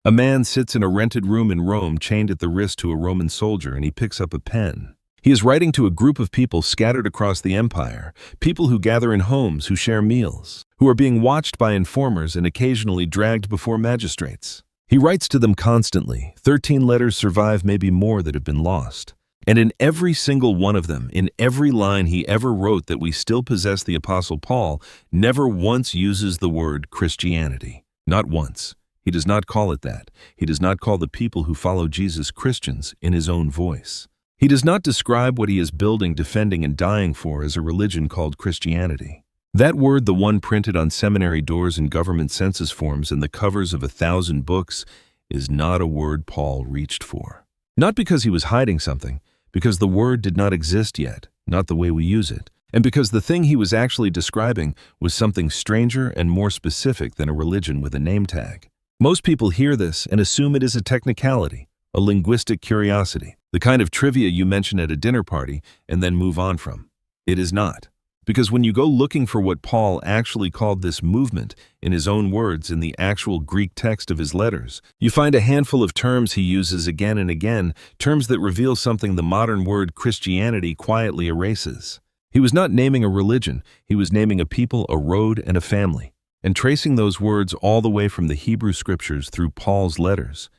A man sits in a rented room in Rome chained at the wrist to a Roman soldier, and he picks up a pen. He is writing to a group of people scattered across the empire, people who gather in homes, who share meals, who are being watched by informers and occasionally dragged before magistrates. He writes to them constantly. 13 letters survive, maybe more, that have been lost. And in every single one of them, in every line he ever wrote that we still possess, the Apostle Paul never once uses the word Christianity. Not once. He does not call it that. He does not call the people who follow Jesus Christians in his own voice. He does not describe what he is building, defending, and dying for as a religion called Christianity. That word, the one printed on seminary doors and government census forms and the covers of 1,000 books, is not a word Paul reached for. Not because he was hiding something, because the word did not exist yet, not the way we use it, and because the thing he was actually describing was something stranger and more specific than a religion with a name tag. Most people hear this and assume it is a technicality, a linguistic curiosity, the kind of trivia you mention at a dinner party and then move on from. It is not. Because when you go looking for what Paul actually called this movement in his own words in the actual Greek text of his letters, you find a handful of terms he uses again and again, terms that reveal something the modern word Christianity quietly erases. He was not naming a religion, he was naming a people, a road, and a family, and tracing those words all the way from the Hebrew scriptures through Paul's letters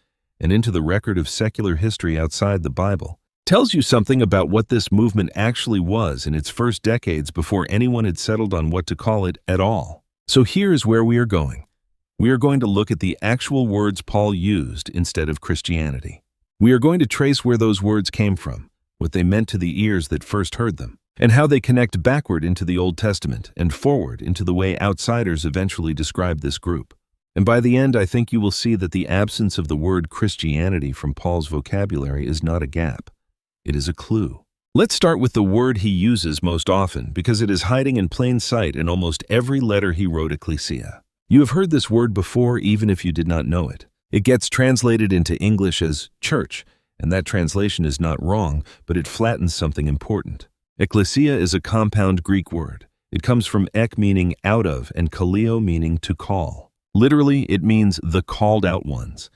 and into the record of secular history outside the Bible, tells you something about what this movement actually was in its first decades before anyone had settled on what to call it at all. So here is where we are going. We are going to look at the actual words Paul used instead of Christianity. We are going to trace where those words came from, what they meant to the ears that first heard them, and how they connect backward into the Old Testament and forward into the way outsiders eventually describe this group. And by the end, I think you will see that the absence of the word Christianity from Paul's vocabulary is not a gap. It is a clue. Let's start with the word he uses most often, because it is hiding in plain sight in almost every letter he wrote, ekklesia. You have heard this word before, even if you did not know it. It gets translated into English as church, and that translation is not wrong, but it flattens something important. Ekklesia is a compound Greek word. It comes from ek, meaning out of, and kaleo, meaning to call. Literally, it means the called out ones.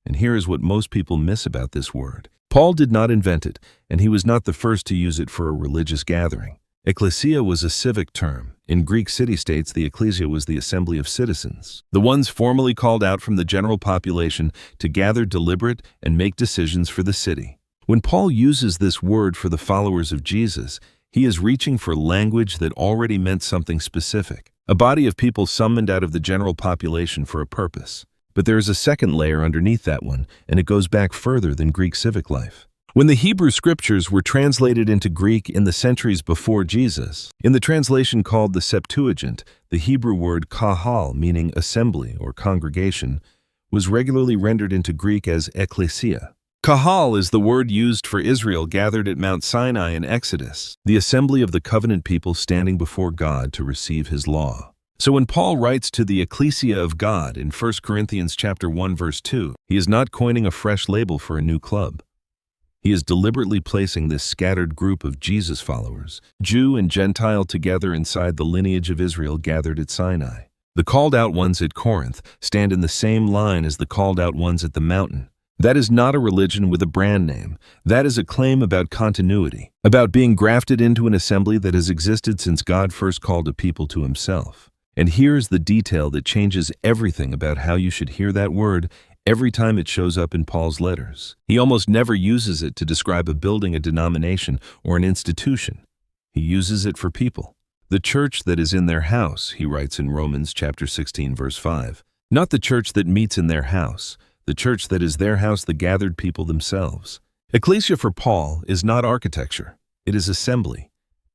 And here is what most people miss about this word. Paul did not invent it, and he was not the first to use it for a religious gathering. Ekklesia was a civic term. In Greek city-states, the ekklesia was the assembly of citizens, the ones formally called out from the general population to gather, deliberate, and make decisions for the city. When Paul uses this word for the followers of Jesus, he is reaching for language that already meant something specific, a body of people summoned out of the general population for a purpose. But there is a second layer underneath that one, and it goes back further than Greek civic life. When the Hebrew scriptures were translated into Greek in the centuries before Jesus, in the translation called the Septuagint, the Hebrew word kahal, meaning assembly or congregation, was regularly rendered into Greek as ekklesia. Kahal is the word used for Israel gathered at Mount Sinai in Exodus, the assembly of the covenant people standing before God to receive his law. So when Paul writes to the ekklesia of God in 1 Corinthians chapter 1 verse 2, he is not coining a fresh label for a new club. He is deliberately placing this scattered group of Jesus followers, Jew and Gentile, together inside the lineage of Israel gathered at Sinai. The called out ones at Corinth stand in the same line as the called out ones at the mountain. That is not a religion with a brand name. That is a claim about continuity, about being grafted into an assembly that has existed since God first called a people to himself. And here's the detail that changes everything about how you should hear that word every time it shows up in Paul's letters. He almost never uses it to describe a building, a denomination, or an institution. He uses it for people. The church that is in their house, he writes in Romans chapter 16 verse 5. Not the church that meets in their house, the church that is their house, the gathered people themselves. Ekklesia for Paul is not architecture. It is assembly.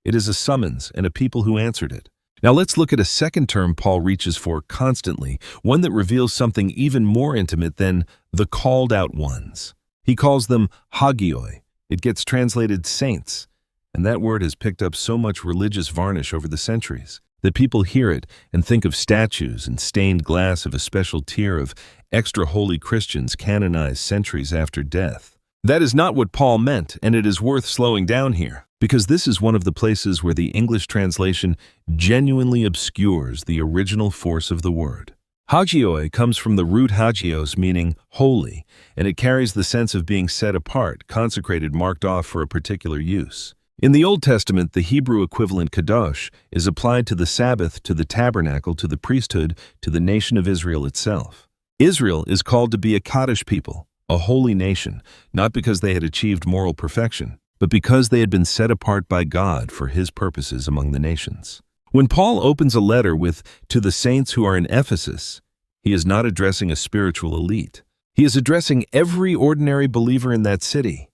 It is a summons and a people who answered it. Now let's look at a second term Paul reaches for constantly, one that reveals something even more intimate than the called out ones. He calls them hagioi. It gets translated saints, and that word has picked up so much religious varnish over the centuries that people hear it and think of statues and stained glass of a special tier of extra holy Christians canonized centuries after death. That is not what Paul meant, and it is worth slowing down here, because this is one of the places where the English translation genuinely obscures the original force of the word. Hagioi comes from the root hagios, meaning holy, and it carries the sense of being set apart, consecrated, marked off for a particular use. In the Old Testament, the Hebrew equivalent kadosh is applied to the Sabbath, to the tabernacle, to the priesthood, to the nation of Israel itself. Israel is called to be a Kaddish people, a holy nation, not because they had achieved moral perfection, but because they had been set apart by God for His purposes among the nations. When Paul opens a letter with, "To the saints who are in Ephesus," he is not addressing a spiritual elite. He is addressing every ordinary believer in that city,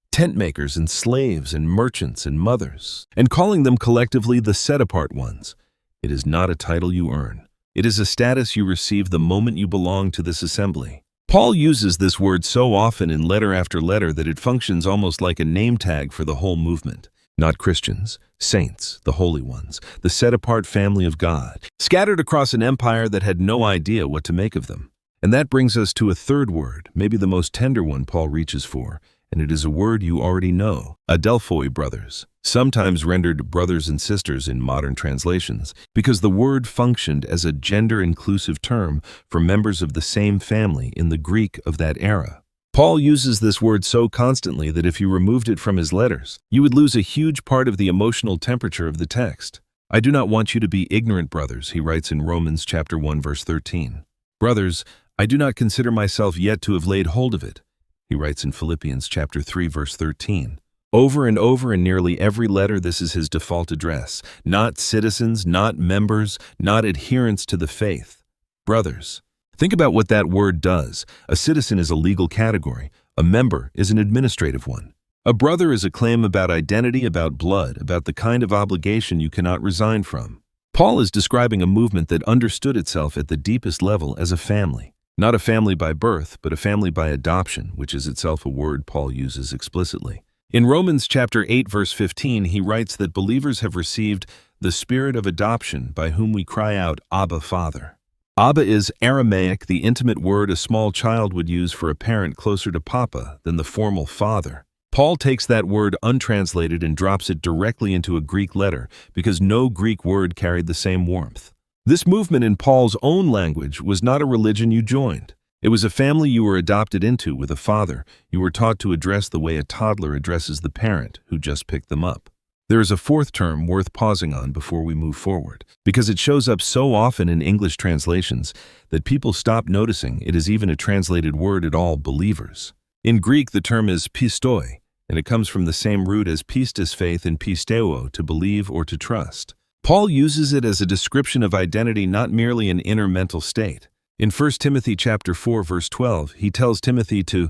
tent makers and slaves and merchants and mothers, and calling them collectively the set-apart ones. It is not a title you earn. It is a status you receive the moment you belong to this assembly. Paul uses this word so often in letter after letter that it functions almost like a name tag for the whole movement. Not Christians, saints, the holy ones, the set-apart family of God, scattered across an empire that had no idea what to make of them. And that brings us to a third word, maybe the most tender one Paul reaches for, and it is a word you already know, adelphoi, brothers, sometimes rendered brothers and sisters in modern translations, because the word functioned as a gender-inclusive term for members of the same family in the Greek of that era. Paul uses this word so constantly that if you removed it from his letters, you would lose a huge part of the emotional temperature of the text. "I do not want you to be ignorant, brothers," he writes in Romans chapter 1, verse 13. "Brothers, I do not consider myself yet to have laid hold of it," he writes in Philippians chapter 3, verse 13. Over and over in nearly every letter, this is his default address. Not citizens, not members, not adherents to the faith. Brothers. Think about what that word does. A citizen is a legal category. A member is an administrative one. A brother is a claim about identity, about blood, about the kind of obligation you cannot resign from. Paul is describing a movement that understood itself at the deepest level as a family. Not a family by birth, but a family by adoption, which is itself a word Paul uses explicitly. In Romans chapter 8, verse 15, he writes that believers have received the spirit of adoption by whom we cry out, Abba, Father. Abba is Aramaic, the intimate word a small child would use for a parent closer to Papa than the formal father. Paul takes that word untranslated and drops it directly into a Greek letter because no Greek word carried the same warmth. This movement in Paul's own language was not a religion you joined. It was a family you were adopted into with a father you were taught to address the way a toddler addresses the parent who just picked them up. There is a fourth term worth pausing on before we move forward, because it shows up so often in English translations that people stop noticing it is even a translated word at all, believers. In Greek, the term is pistoi, and it comes from the same root as pistis, faith, and pisteuo, to believe or to trust. Paul uses it as a description of identity, not merely an inner mental state. In 1 Timothy chapter 4, verse 12, he tells Timothy to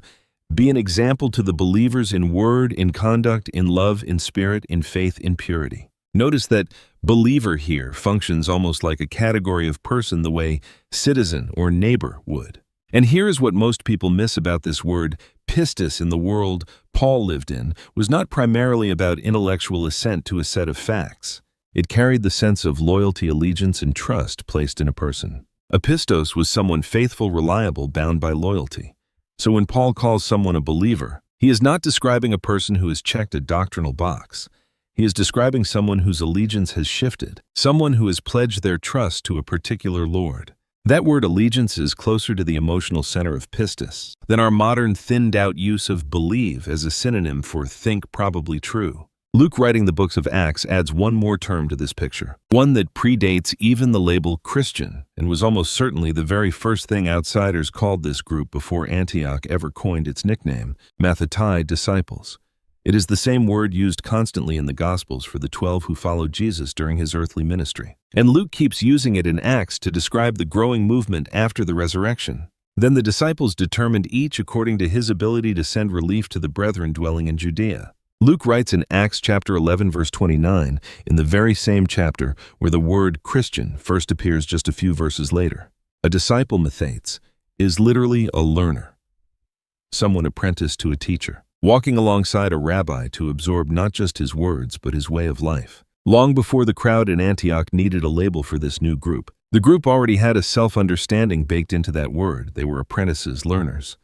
be an example to the believers in word, in conduct, in love, in spirit, in faith, in purity. Notice that believer here functions almost like a category of person the way citizen or neighbor would. And here is what most people miss about this word. Pistis in the world Paul lived in was not primarily about intellectual assent to a set of facts. It carried the sense of loyalty, allegiance, and trust placed in a person. A pistos was someone faithful, reliable, bound by loyalty. So when Paul calls someone a believer, he is not describing a person who has checked a doctrinal box. He is describing someone whose allegiance has shifted, someone who has pledged their trust to a particular Lord. That word allegiance is closer to the emotional center of pistis than our modern thinned-out use of believe as a synonym for think, probably true. Luke, writing the books of Acts, adds one more term to this picture, one that predates even the label Christian, and was almost certainly the very first thing outsiders called this group before Antioch ever coined its nickname, Mathatai, disciples. It is the same word used constantly in the Gospels for the 12 who followed Jesus during his earthly ministry. And Luke keeps using it in Acts to describe the growing movement after the resurrection. Then the disciples determined each according to his ability to send relief to the brethren dwelling in Judea. Luke writes in Acts chapter 11, verse 29, in the very same chapter where the word Christian first appears just a few verses later. A disciple, methates, is literally a learner, someone apprenticed to a teacher, walking alongside a rabbi to absorb not just his words but his way of life. Long before the crowd in Antioch needed a label for this new group, the group already had a self-understanding baked into that word. They were apprentices, learners,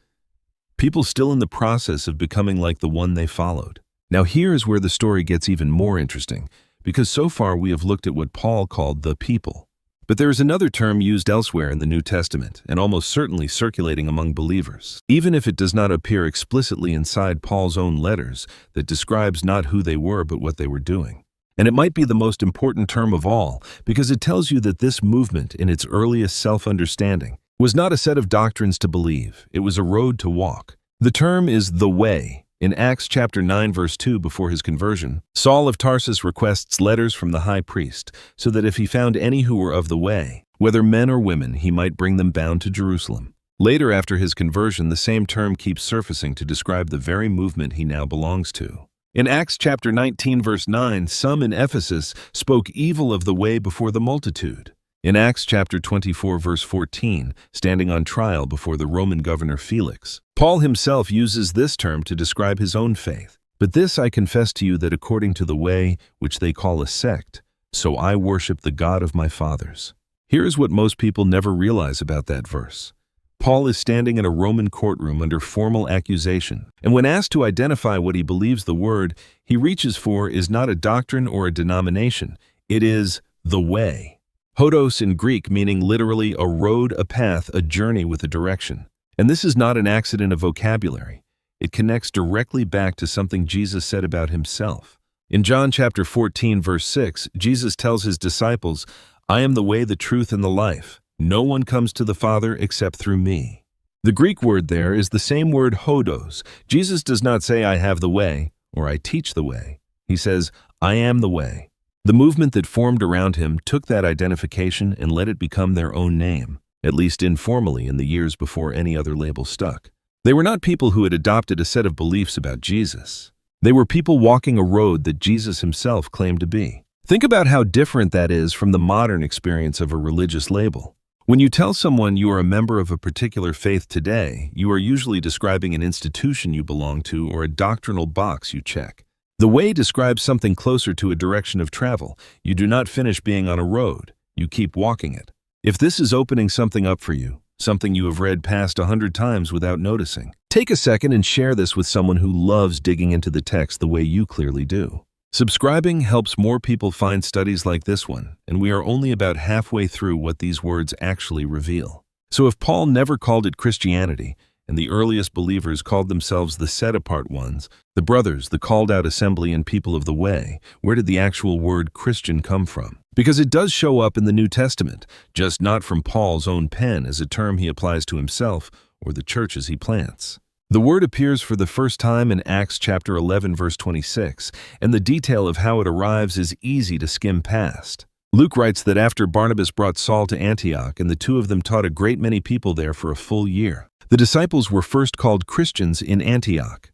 people still in the process of becoming like the one they followed. Now here is where the story gets even more interesting, because so far we have looked at what Paul called the people. But there is another term used elsewhere in the New Testament, and almost certainly circulating among believers, even if it does not appear explicitly inside Paul's own letters, that describes not who they were but what they were doing. And it might be the most important term of all, because it tells you that this movement, in its earliest self-understanding, was not a set of doctrines to believe, it was a road to walk. The term is the way. In Acts chapter 9 verse 2, before his conversion, Saul of Tarsus requests letters from the high priest, so that if he found any who were of the way, whether men or women, he might bring them bound to Jerusalem. Later, after his conversion, the same term keeps surfacing to describe the very movement he now belongs to. In Acts chapter 19 verse 9, some in Ephesus spoke evil of the way before the multitude. In Acts chapter 24 verse 14, standing on trial before the Roman governor Felix, Paul himself uses this term to describe his own faith. But this I confess to you, that according to the way, which they call a sect, so I worship the God of my fathers. Here is what most people never realize about that verse. Paul is standing in a Roman courtroom under formal accusation, and when asked to identify what he believes the word he reaches for is not a doctrine or a denomination, it is the way. Hodos in Greek meaning literally a road, a path, a journey with a direction. And this is not an accident of vocabulary. It connects directly back to something Jesus said about himself. In John chapter 14 verse 6, Jesus tells his disciples, "I am the way, the truth, and the life. No one comes to the Father except through me." The Greek word there is the same word hodos. Jesus does not say, "I have the way," or "I teach the way." He says, "I am the way." The movement that formed around him took that identification and let it become their own name, at least informally in the years before any other label stuck. They were not people who had adopted a set of beliefs about Jesus. They were people walking a road that Jesus himself claimed to be. Think about how different that is from the modern experience of a religious label. When you tell someone you are a member of a particular faith today, you are usually describing an institution you belong to or a doctrinal box you check. The way describes something closer to a direction of travel. You do not finish being on a road. You keep walking it. If this is opening something up for you, something you have read past 100 times without noticing, take a second and share this with someone who loves digging into the text the way you clearly do. Subscribing helps more people find studies like this one, and we are only about halfway through what these words actually reveal. So if Paul never called it Christianity, and the earliest believers called themselves the set-apart ones, the brothers, the called-out assembly and people of the way, where did the actual word Christian come from? Because it does show up in the New Testament, just not from Paul's own pen as a term he applies to himself or the churches he plants. The word appears for the first time in Acts chapter 11 verse 26, and the detail of how it arrives is easy to skim past. Luke writes that after Barnabas brought Saul to Antioch and the two of them taught a great many people there for a full year, the disciples were first called Christians in Antioch.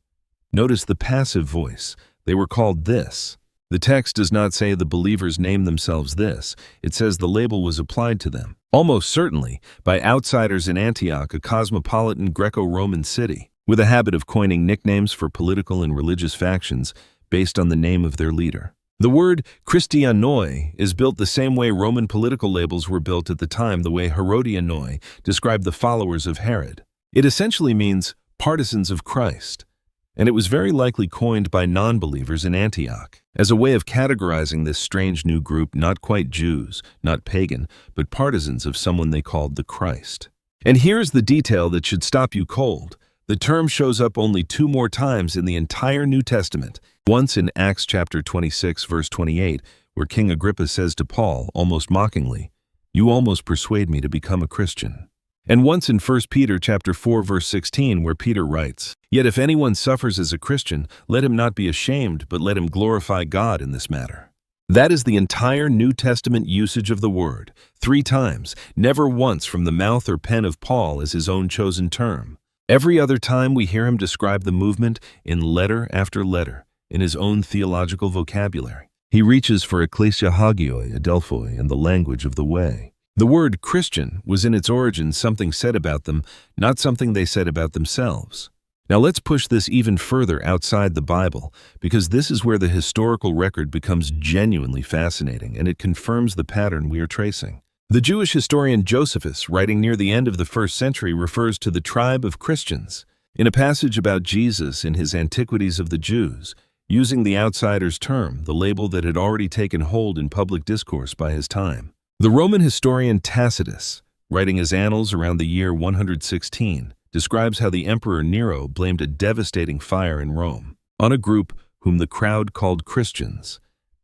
Notice the passive voice. They were called this. The text does not say the believers named themselves this. It says the label was applied to them, almost certainly by outsiders in Antioch, a cosmopolitan Greco-Roman city, with a habit of coining nicknames for political and religious factions based on the name of their leader. The word Christianoi is built the same way Roman political labels were built at the time, the way Herodianoi described the followers of Herod. It essentially means partisans of Christ, and it was very likely coined by non-believers in Antioch as a way of categorizing this strange new group, not quite Jews, not pagan, but partisans of someone they called the Christ. And here's the detail that should stop you cold. The term shows up only 2 more times in the entire New Testament, once in Acts chapter 26 verse 28, where King Agrippa says to Paul, almost mockingly, "You almost persuade me to become a Christian." And once in 1 Peter chapter 4 verse 16, where Peter writes, "Yet if anyone suffers as a Christian, let him not be ashamed, but let him glorify God in this matter." That is the entire New Testament usage of the word, 3 times, never once from the mouth or pen of Paul as his own chosen term. Every other time we hear him describe the movement in letter after letter, in his own theological vocabulary. He reaches for ekklesia hagioi, adelphoi, and the language of the way. The word Christian was in its origin something said about them, not something they said about themselves. Now let's push this even further outside the Bible, because this is where the historical record becomes genuinely fascinating, and it confirms the pattern we are tracing. The Jewish historian Josephus, writing near the end of the 1st century, refers to the tribe of Christians in a passage about Jesus in his Antiquities of the Jews, using the outsider's term, the label that had already taken hold in public discourse by his time. The Roman historian Tacitus, writing his annals around the year 116, describes how the Emperor Nero blamed a devastating fire in Rome on a group whom the crowd called Christians,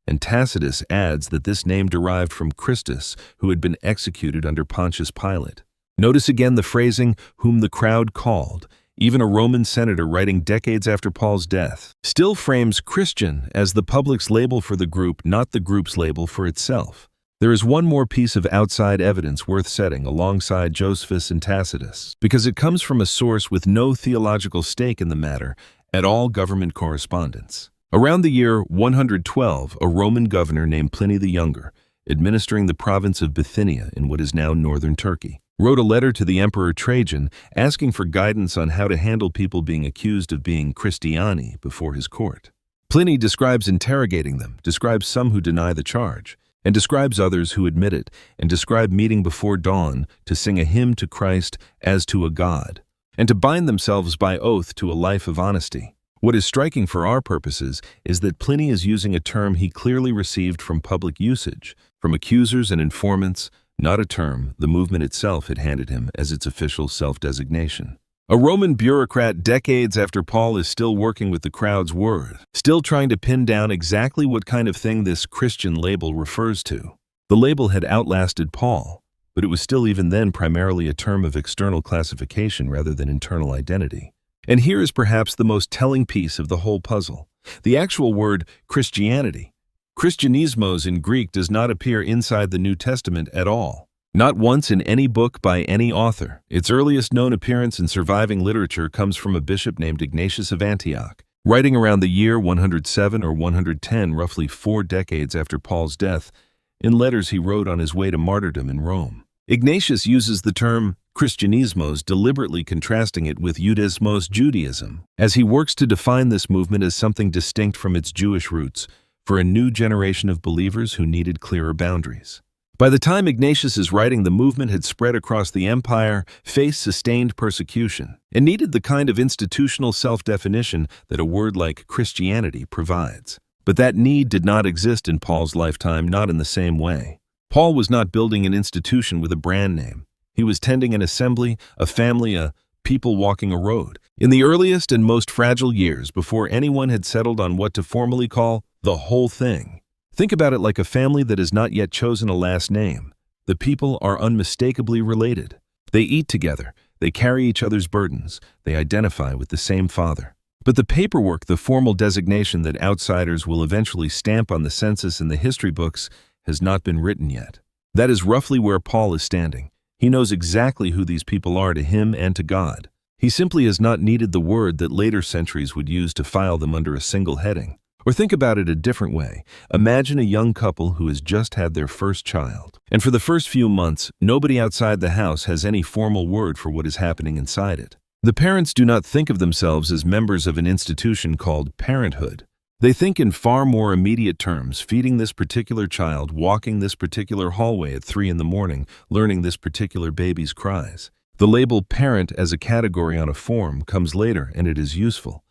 and Tacitus adds that this name derived from Christus, who had been executed under Pontius Pilate. Notice again the phrasing, whom the crowd called. Even a Roman senator writing decades after Paul's death still frames Christian as the public's label for the group, not the group's label for itself. There is one more piece of outside evidence worth setting alongside Josephus and Tacitus, because it comes from a source with no theological stake in the matter at all: government correspondence. Around the year 112, a Roman governor named Pliny the Younger, administering the province of Bithynia in what is now northern Turkey, wrote a letter to the Emperor Trajan asking for guidance on how to handle people being accused of being Christiani before his court. Pliny describes interrogating them, describes some who deny the charge, and describes others who admit it, and describe meeting before dawn to sing a hymn to Christ as to a god, and to bind themselves by oath to a life of honesty. What is striking for our purposes is that Pliny is using a term he clearly received from public usage, from accusers and informants, not a term the movement itself had handed him as its official self-designation. A Roman bureaucrat decades after Paul is still working with the crowd's word, still trying to pin down exactly what kind of thing this Christian label refers to. The label had outlasted Paul, but it was still even then primarily a term of external classification rather than internal identity. And here is perhaps the most telling piece of the whole puzzle. The actual word Christianity, Christianismos in Greek, does not appear inside the New Testament at all. Not once in any book by any author. Its earliest known appearance in surviving literature comes from a bishop named Ignatius of Antioch, writing around the year 107 or 110, roughly 4 decades after Paul's death, in letters he wrote on his way to martyrdom in Rome. Ignatius uses the term Christianismos, deliberately contrasting it with Judaismos, Judaism, as he works to define this movement as something distinct from its Jewish roots, for a new generation of believers who needed clearer boundaries. By the time Ignatius is writing, the movement had spread across the empire, faced sustained persecution, and needed the kind of institutional self-definition that a word like Christianity provides. But that need did not exist in Paul's lifetime, not in the same way. Paul was not building an institution with a brand name. He was tending an assembly, a family, a people walking a road. In the earliest and most fragile years, before anyone had settled on what to formally call the whole thing. Think about it like a family that has not yet chosen a last name. The people are unmistakably related. They eat together. They carry each other's burdens. They identify with the same father. But the paperwork, the formal designation that outsiders will eventually stamp on the census and the history books, has not been written yet. That is roughly where Paul is standing. He knows exactly who these people are to him and to God. He simply has not needed the word that later centuries would use to file them under a single heading. Or think about it a different way. Imagine a young couple who has just had their first child, and for the first few months, nobody outside the house has any formal word for what is happening inside it. The parents do not think of themselves as members of an institution called parenthood. They think in far more immediate terms: feeding this particular child, walking this particular hallway at 3 in the morning, learning this particular baby's cries. The label parent as a category on a form comes later, and it is useful.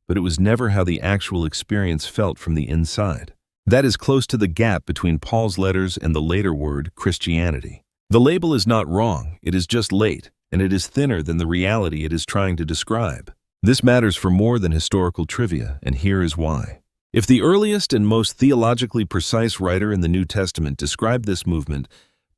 But it was never how the actual experience felt from the inside. That is close to the gap between Paul's letters and the later word Christianity. The label is not wrong, it is just late, and it is thinner than the reality it is trying to describe. This matters for more than historical trivia, and here is why. If the earliest and most theologically precise writer in the New Testament described this movement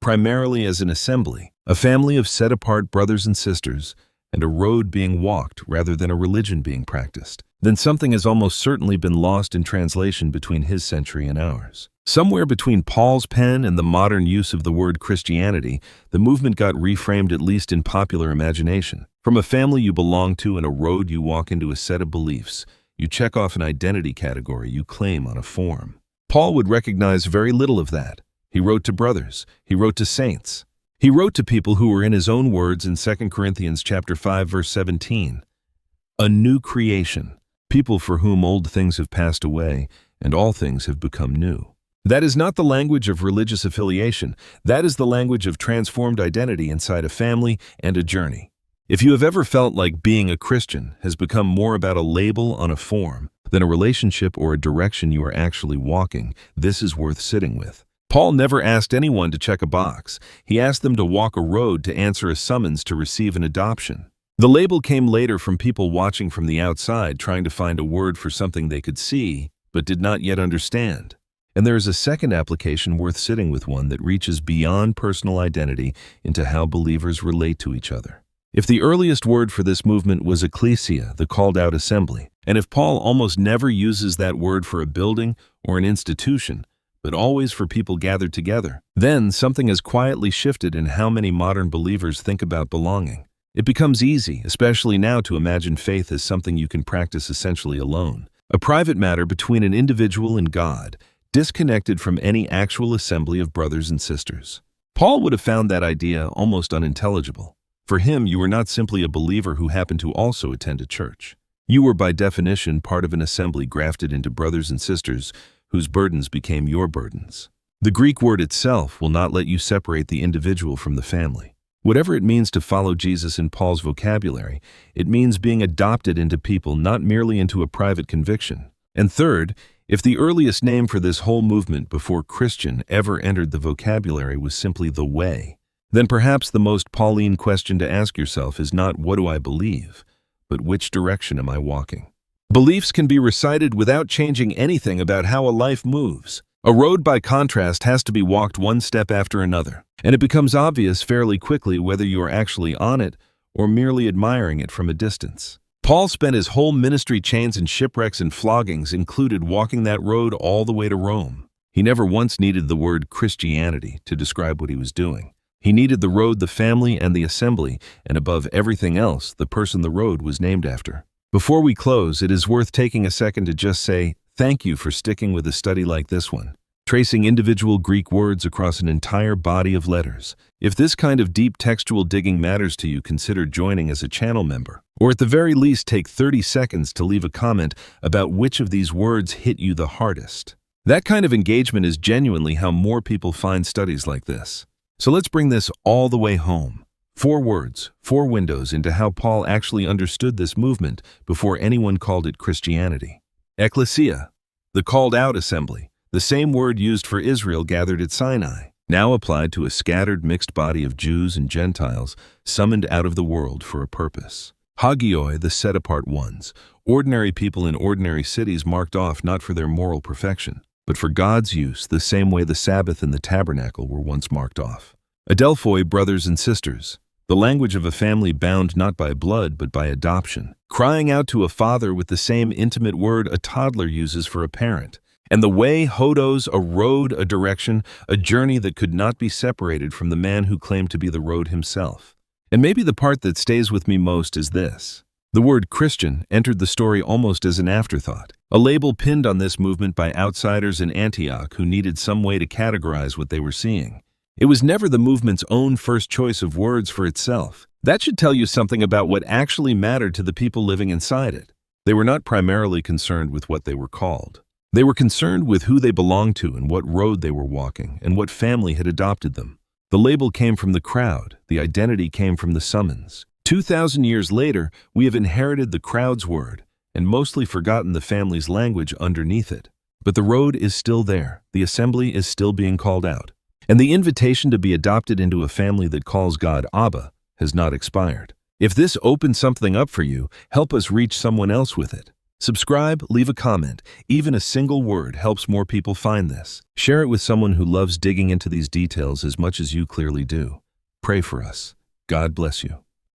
primarily as an assembly, a family of set-apart brothers and sisters, and a road being walked rather than a religion being practiced, then something has almost certainly been lost in translation between his century and ours. Somewhere between Paul's pen and the modern use of the word Christianity, the movement got reframed, at least in popular imagination. From a family you belong to and a road you walk into, a set of beliefs. You check off an identity category you claim on a form. Paul would recognize very little of that. He wrote to brothers. He wrote to saints. He wrote to people who were, in his own words in 2 Corinthians chapter 5, verse 17, a new creation, people for whom old things have passed away and all things have become new. That is not the language of religious affiliation. That is the language of transformed identity inside a family and a journey. If you have ever felt like being a Christian has become more about a label on a form than a relationship or a direction you are actually walking, this is worth sitting with. Paul never asked anyone to check a box. He asked them to walk a road to answer a summons to receive an adoption. The label came later from people watching from the outside, trying to find a word for something they could see, but did not yet understand. And there is a second application worth sitting with, one that reaches beyond personal identity into how believers relate to each other. If the earliest word for this movement was ekklesia, the called-out assembly, and if Paul almost never uses that word for a building or an institution, but always for people gathered together, then something has quietly shifted in how many modern believers think about belonging. It becomes easy, especially now, to imagine faith as something you can practice essentially alone, a private matter between an individual and God, disconnected from any actual assembly of brothers and sisters. Paul would have found that idea almost unintelligible. For him, you were not simply a believer who happened to also attend a church. You were by definition part of an assembly grafted into brothers and sisters whose burdens became your burdens. The Greek word itself will not let you separate the individual from the family. Whatever it means to follow Jesus in Paul's vocabulary, it means being adopted into people, not merely into a private conviction. And third, if the earliest name for this whole movement before Christian ever entered the vocabulary was simply the way, then perhaps the most Pauline question to ask yourself is not what do I believe, but which direction am I walking? Beliefs can be recited without changing anything about how a life moves. A road, by contrast, has to be walked one step after another, and it becomes obvious fairly quickly whether you are actually on it or merely admiring it from a distance. Paul spent his whole ministry, chains and shipwrecks and floggings included, walking that road all the way to Rome. He never once needed the word Christianity to describe what he was doing. He needed the road, the family, and the assembly, and above everything else, the person the road was named after. Before we close, it is worth taking a second to just say thank you for sticking with a study like this one, tracing individual Greek words across an entire body of letters. If this kind of deep textual digging matters to you, consider joining as a channel member, or at the very least take 30 seconds to leave a comment about which of these words hit you the hardest. That kind of engagement is genuinely how more people find studies like this. So let's bring this all the way home. 4 words, 4 windows into how Paul actually understood this movement before anyone called it Christianity. Ekklesia, the called-out assembly, the same word used for Israel gathered at Sinai, now applied to a scattered mixed body of Jews and Gentiles summoned out of the world for a purpose. Hagioi, the set-apart ones, ordinary people in ordinary cities marked off not for their moral perfection, but for God's use, the same way the Sabbath and the tabernacle were once marked off. Adelphoi, brothers and sisters, the language of a family bound not by blood but by adoption, crying out to a father with the same intimate word a toddler uses for a parent. And the way, hodos, a road, a direction, a journey that could not be separated from the man who claimed to be the road himself. And maybe the part that stays with me most is this. The word Christian entered the story almost as an afterthought, a label pinned on this movement by outsiders in Antioch who needed some way to categorize what they were seeing. It was never the movement's own first choice of words for itself. That should tell you something about what actually mattered to the people living inside it. They were not primarily concerned with what they were called. They were concerned with who they belonged to and what road they were walking and what family had adopted them. The label came from the crowd. The identity came from the summons. 2,000 years later, we have inherited the crowd's word and mostly forgotten the family's language underneath it. But the road is still there. The assembly is still being called out. And the invitation to be adopted into a family that calls God Abba has not expired. If this opens something up for you, help us reach someone else with it. Subscribe, leave a comment. Even a single word helps more people find this. Share it with someone who loves digging into these details as much as you clearly do. Pray for us. God bless you.